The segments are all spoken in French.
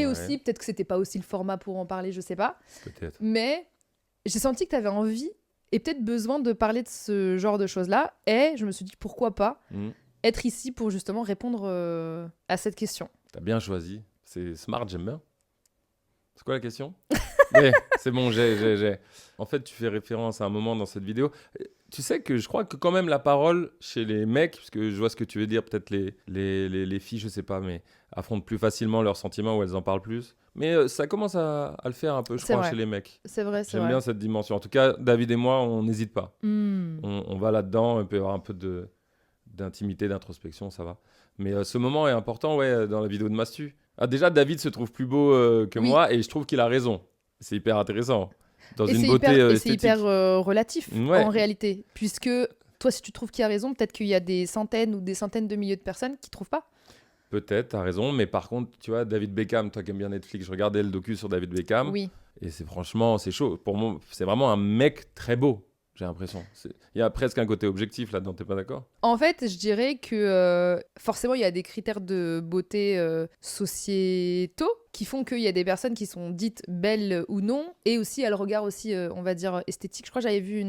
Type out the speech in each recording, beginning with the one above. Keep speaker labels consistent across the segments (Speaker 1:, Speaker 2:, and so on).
Speaker 1: Et
Speaker 2: Ouais,
Speaker 1: aussi, peut-être que c'était pas aussi le format pour en parler, je sais pas.
Speaker 2: peut-être.
Speaker 1: Mais j'ai senti que tu avais envie et peut-être besoin de parler de ce genre de choses-là. Et je me suis dit, pourquoi pas
Speaker 2: Hmm.
Speaker 1: être ici pour justement répondre à cette question.
Speaker 2: T'as bien choisi. C'est smart, j'aime bien. C'est quoi la question? Ouais, c'est bon, j'ai. En fait, tu fais référence à un moment dans cette vidéo. Tu sais que je crois que quand même la parole chez les mecs, parce que je vois ce que tu veux dire, peut-être les filles, je sais pas, mais affrontent plus facilement leurs sentiments ou elles en parlent plus. Mais ça commence à le faire un peu, je
Speaker 1: C'est
Speaker 2: crois,
Speaker 1: vrai,
Speaker 2: chez les mecs.
Speaker 1: c'est vrai, c'est
Speaker 2: J'aime
Speaker 1: vrai.
Speaker 2: bien cette dimension. En tout cas, David et moi, on n'hésite pas.
Speaker 1: Hmm.
Speaker 2: On va là-dedans, il peut y avoir un peu d'intimité, d'introspection, ça va. Mais ce moment est important, ouais, dans la vidéo de Mastu. Ah, déjà, David se trouve plus beau que
Speaker 1: Oui,
Speaker 2: moi et je trouve qu'il a raison. C'est hyper intéressant. Dans
Speaker 1: et
Speaker 2: une
Speaker 1: c'est
Speaker 2: beauté
Speaker 1: hyper, et c'est hyper
Speaker 2: esthétique.
Speaker 1: relatif en
Speaker 2: Ouais,
Speaker 1: réalité. Puisque toi, si tu trouves qu'il y a raison, peut-être qu'il y a des centaines ou des centaines de milliers de personnes qui trouvent pas.
Speaker 2: peut-être, t'as raison. Mais par contre, tu vois, David Beckham, toi qui aimes bien Netflix, je regardais le docu sur David Beckham.
Speaker 1: Oui.
Speaker 2: Et c'est franchement, c'est chaud. Pour moi, c'est vraiment un mec très beau, j'ai l'impression. Il y a presque un côté objectif là-dedans, t'es pas d'accord?
Speaker 1: En fait, je dirais que forcément, il y a des critères de beauté sociétaux qui font qu'il y a des personnes qui sont dites belles ou non, et aussi à le regard aussi, on va dire, esthétique. Je crois que j'avais vu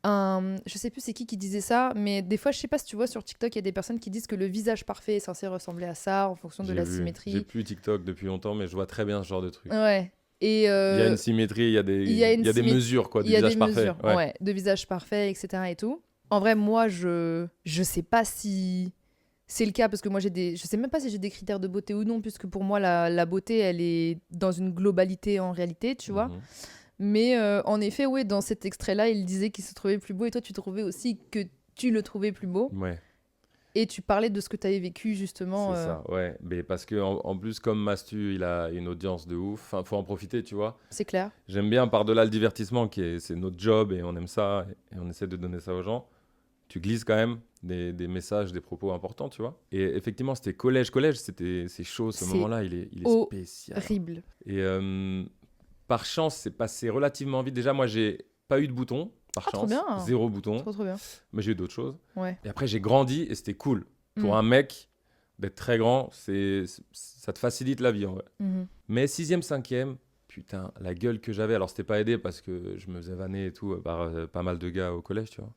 Speaker 1: je sais plus c'est qui disait ça, mais des fois, je sais pas si tu vois sur TikTok, il y a des personnes qui disent que le visage parfait est censé ressembler à ça en fonction de
Speaker 2: J'ai
Speaker 1: la
Speaker 2: vu. J'ai
Speaker 1: symétrie.
Speaker 2: plus TikTok depuis longtemps, mais je vois très bien ce genre de truc.
Speaker 1: Ouais. Et
Speaker 2: Il y a une symétrie,
Speaker 1: il y a
Speaker 2: il
Speaker 1: une
Speaker 2: y a des
Speaker 1: symétrie,
Speaker 2: mesures, quoi,
Speaker 1: il
Speaker 2: du
Speaker 1: y a des
Speaker 2: visage parfait.
Speaker 1: mesures,
Speaker 2: Ouais.
Speaker 1: ouais, de visage parfait, etc. et tout. En vrai, moi, je sais pas si c'est le cas parce que moi je sais même pas si j'ai des critères de beauté ou non puisque pour moi la beauté elle est dans une globalité en réalité, tu vois.
Speaker 2: Mhm.
Speaker 1: Mais en effet, ouais, dans cet extrait-là, il disait qu'il se trouvait plus beau et toi tu trouvais aussi que tu le trouvais plus beau
Speaker 2: Ouais,
Speaker 1: et tu parlais de ce que tu avais vécu justement.
Speaker 2: c'est ça, ouais. Mais parce que en plus, comme Mastu, il a une audience de ouf, enfin, faut en profiter, tu vois.
Speaker 1: C'est clair.
Speaker 2: J'aime bien par-delà le divertissement, c'est notre job et on aime ça et on essaie de donner ça aux gens. Tu glisses quand même des messages, des propos importants, tu vois. Et effectivement, c'était collège, c'est chaud, ce
Speaker 1: C'est
Speaker 2: moment-là, il est spécial.
Speaker 1: horrible.
Speaker 2: Et par chance, c'est passé relativement vite. Déjà, moi, j'ai pas eu de bouton, par
Speaker 1: Ah, trop
Speaker 2: chance,
Speaker 1: bien.
Speaker 2: zéro bouton,
Speaker 1: Trop bien.
Speaker 2: mais j'ai eu d'autres choses.
Speaker 1: Ouais.
Speaker 2: Et après, j'ai grandi et c'était cool. Pour
Speaker 1: Mm.
Speaker 2: un mec, d'être très grand, ça te facilite la vie en vrai.
Speaker 1: Mhm.
Speaker 2: Mais sixième, cinquième, putain, la gueule que j'avais. Alors, c'était pas aidé parce que je me faisais vanner et tout par pas mal de gars au collège, tu vois.